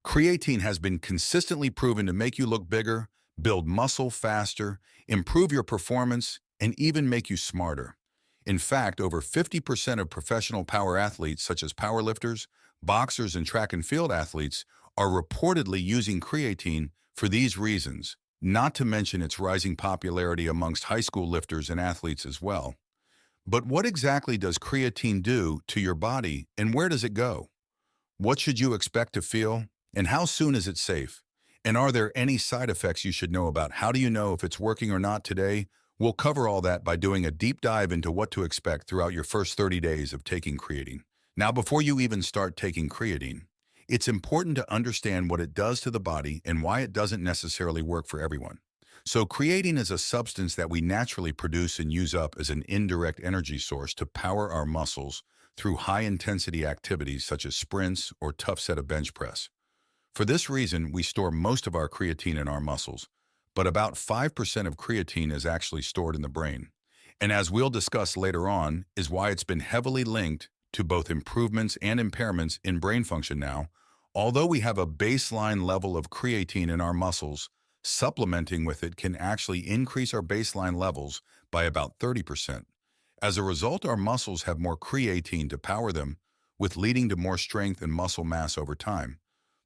Creatine has been consistently proven to make you look bigger, build muscle faster, improve your performance, and even make you smarter. In fact, over 50% of professional power athletes, such as powerlifters, boxers, and track and field athletes, are reportedly using creatine for these reasons, not to mention its rising popularity amongst high school lifters and athletes as well. But what exactly does creatine do to your body, and where does it go? What should you expect to feel? And how soon is it safe? And are there any side effects you should know about? How do you know if it's working or not today? We'll cover all that by doing a deep dive into what to expect throughout your first 30 days of taking creatine. Now, before you even start taking creatine, it's important to understand what it does to the body and why it doesn't necessarily work for everyone. So creatine is a substance that we naturally produce and use up as an indirect energy source to power our muscles through high-intensity activities such as sprints or tough set of bench press. For this reason, we store most of our creatine in our muscles, but about 5% of creatine is actually stored in the brain. And as we'll discuss later on, is why it's been heavily linked to both improvements and impairments in brain function now. Although we have a baseline level of creatine in our muscles, supplementing with it can actually increase our baseline levels by about 30%. As a result, our muscles have more creatine to power them, with leading to more strength and muscle mass over time.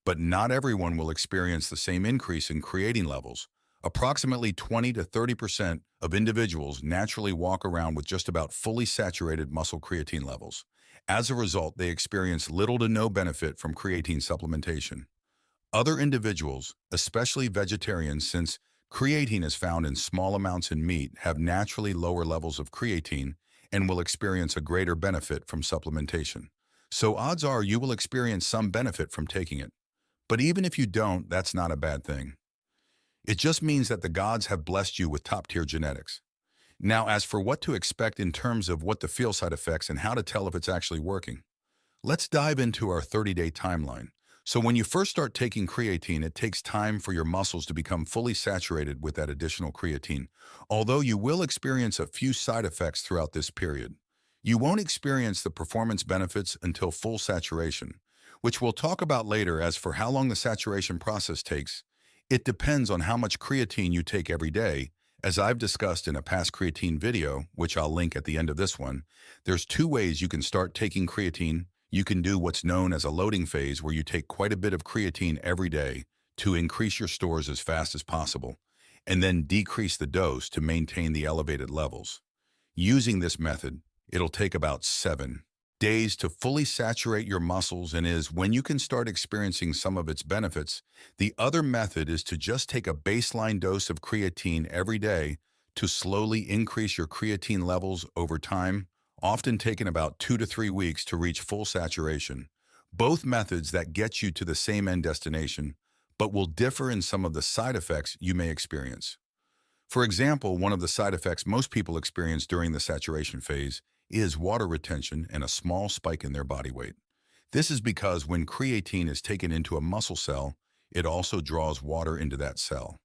But not everyone will experience the same increase in creatine levels. Approximately 20 to 30% of individuals naturally walk around with just about fully saturated muscle creatine levels. As a result, they experience little to no benefit from creatine supplementation. Other individuals, especially vegetarians, since creatine is found in small amounts in meat, have naturally lower levels of creatine and will experience a greater benefit from supplementation. So odds are you will experience some benefit from taking it. But even if you don't, that's not a bad thing. It just means that the gods have blessed you with top-tier genetics. Now, as for what to expect in terms of what to feel side effects and how to tell if it's actually working, let's dive into our 30-day timeline. So when you first start taking creatine, it takes time for your muscles to become fully saturated with that additional creatine, although you will experience a few side effects throughout this period. You won't experience the performance benefits until full saturation, which we'll talk about later. As for how long the saturation process takes, it depends on how much creatine you take every day. As I've discussed in a past creatine video, which I'll link at the end of this one, there's two ways you can start taking creatine. You can do what's known as a loading phase, where you take quite a bit of creatine every day to increase your stores as fast as possible, and then decrease the dose to maintain the elevated levels. Using this method, it'll take about 7 days to fully saturate your muscles, and is when you can start experiencing some of its benefits. The other method is to just take a baseline dose of creatine every day to slowly increase your creatine levels over time, often taking about 2 to 3 weeks to reach full saturation. Both methods that get you to the same end destination, but will differ in some of the side effects you may experience. For example, one of the side effects most people experience during the saturation phase is water retention and a small spike in their body weight. This is because when creatine is taken into a muscle cell, it also draws water into that cell.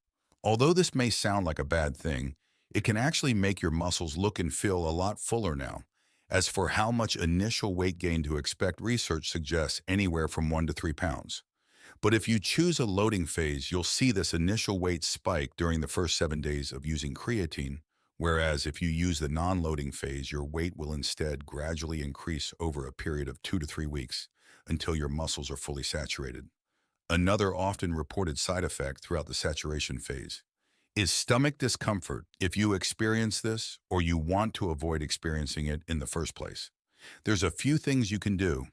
Although this may sound like a bad thing, it can actually make your muscles look and feel a lot fuller now. As for how much initial weight gain to expect, research suggests anywhere from 1 to 3 pounds. But if you choose a loading phase, you'll see this initial weight spike during the first 7 days of using creatine, whereas if you use the non-loading phase, your weight will instead gradually increase over a period of 2 to 3 weeks until your muscles are fully saturated. Another often reported side effect throughout the saturation phase is stomach discomfort if you experience this or you want to avoid experiencing it in the first place. There's a few things you can do.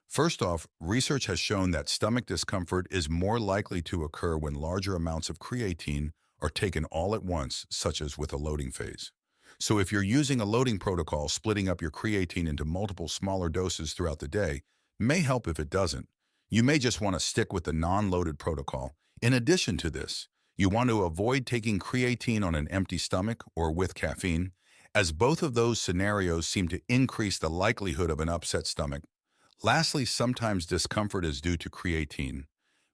First off, research has shown that stomach discomfort is more likely to occur when larger amounts of creatine are taken all at once, such as with a loading phase. So if you're using a loading protocol, splitting up your creatine into multiple smaller doses throughout the day may help. If it doesn't, you may just want to stick with the non-loaded protocol. In addition to this, you want to avoid taking creatine on an empty stomach or with caffeine, as both of those scenarios seem to increase the likelihood of an upset stomach. Lastly, sometimes discomfort is due to creatine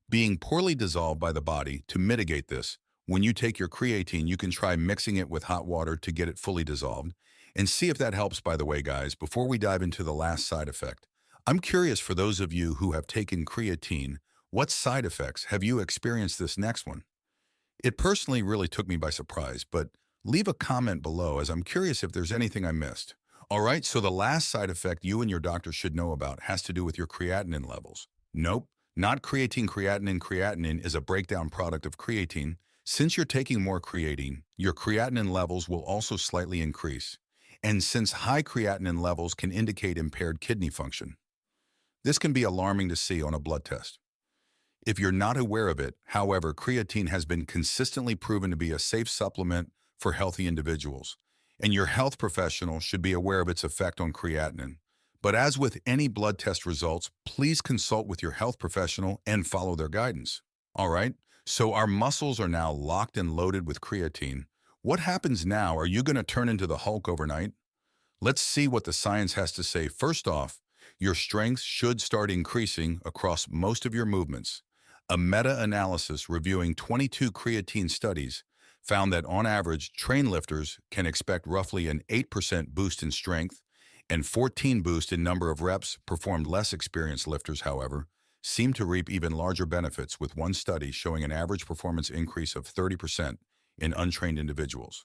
being poorly dissolved by the body. To mitigate this, when you take your creatine, you can try mixing it with hot water to get it fully dissolved and see if that helps. By the way, guys, before we dive into the last side effect, I'm curious, for those of you who have taken creatine, What side effects have you experienced this next one? It personally really took me by surprise, but leave a comment below as I'm curious if there's anything I missed. All right, so the last side effect you and your doctor should know about has to do with your creatinine levels. Nope, not creatine. Creatinine is a breakdown product of creatine. Since you're taking more creatine, your creatinine levels will also slightly increase. And since high creatinine levels can indicate impaired kidney function, this can be alarming to see on a blood test. If you're not aware of it, however, creatine has been consistently proven to be a safe supplement for healthy individuals, and your health professional should be aware of its effect on creatinine. But as with any blood test results, please consult with your health professional and follow their guidance. All right, so our muscles are now locked and loaded with creatine. What happens now? Are you going to turn into the Hulk overnight? Let's see what the science has to say. First off, your strength should start increasing across most of your movements. A meta-analysis reviewing 22 creatine studies found that on average, train lifters can expect roughly an 8% boost in strength and 14 boost in number of reps performed. Less experienced lifters, however, seem to reap even larger benefits, with one study showing an average performance increase of 30% in untrained individuals.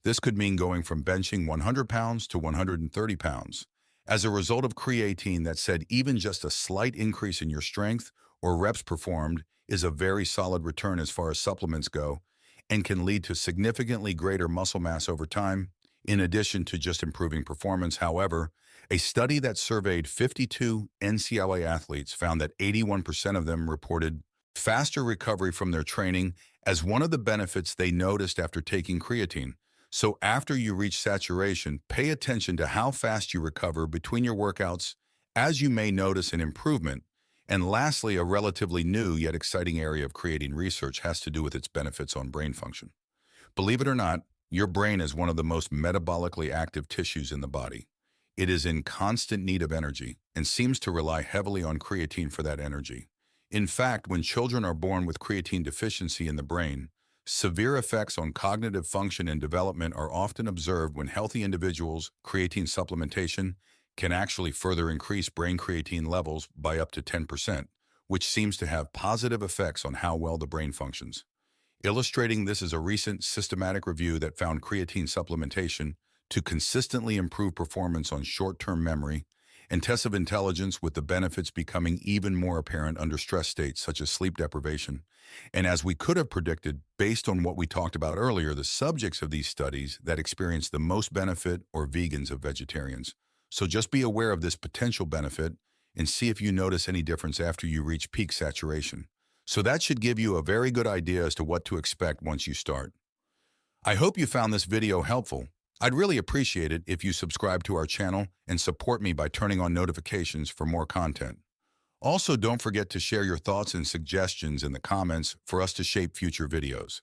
This could mean going from benching 100 pounds to 130 pounds. As a result of creatine, that said, even just a slight increase in your strength or reps performed is a very solid return as far as supplements go, and can lead to significantly greater muscle mass over time, in addition to just improving performance. However, a study that surveyed 52 NCAA athletes found that 81% of them reported faster recovery from their training as one of the benefits they noticed after taking creatine. So after you reach saturation, pay attention to how fast you recover between your workouts, as you may notice an improvement. And lastly, a relatively new yet exciting area of creatine research has to do with its benefits on brain function. Believe it or not, your brain is one of the most metabolically active tissues in the body. It is in constant need of energy and seems to rely heavily on creatine for that energy. In fact, when children are born with creatine deficiency in the brain, severe effects on cognitive function and development are often observed. When healthy individuals, creatine supplementation can actually further increase brain creatine levels by up to 10%, which seems to have positive effects on how well the brain functions. Illustrating this is a recent systematic review that found creatine supplementation to consistently improve performance on short-term memory and tests of intelligence, with the benefits becoming even more apparent under stress states such as sleep deprivation. And as we could have predicted, based on what we talked about earlier, the subjects of these studies that experience the most benefit are vegans of vegetarians. So just be aware of this potential benefit and see if you notice any difference after you reach peak saturation. So that should give you a very good idea as to what to expect once you start. I hope you found this video helpful. I'd really appreciate it if you subscribe to our channel and support me by turning on notifications for more content. Also, don't forget to share your thoughts and suggestions in the comments for us to shape future videos.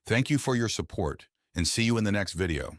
Thank you for your support, and see you in the next video.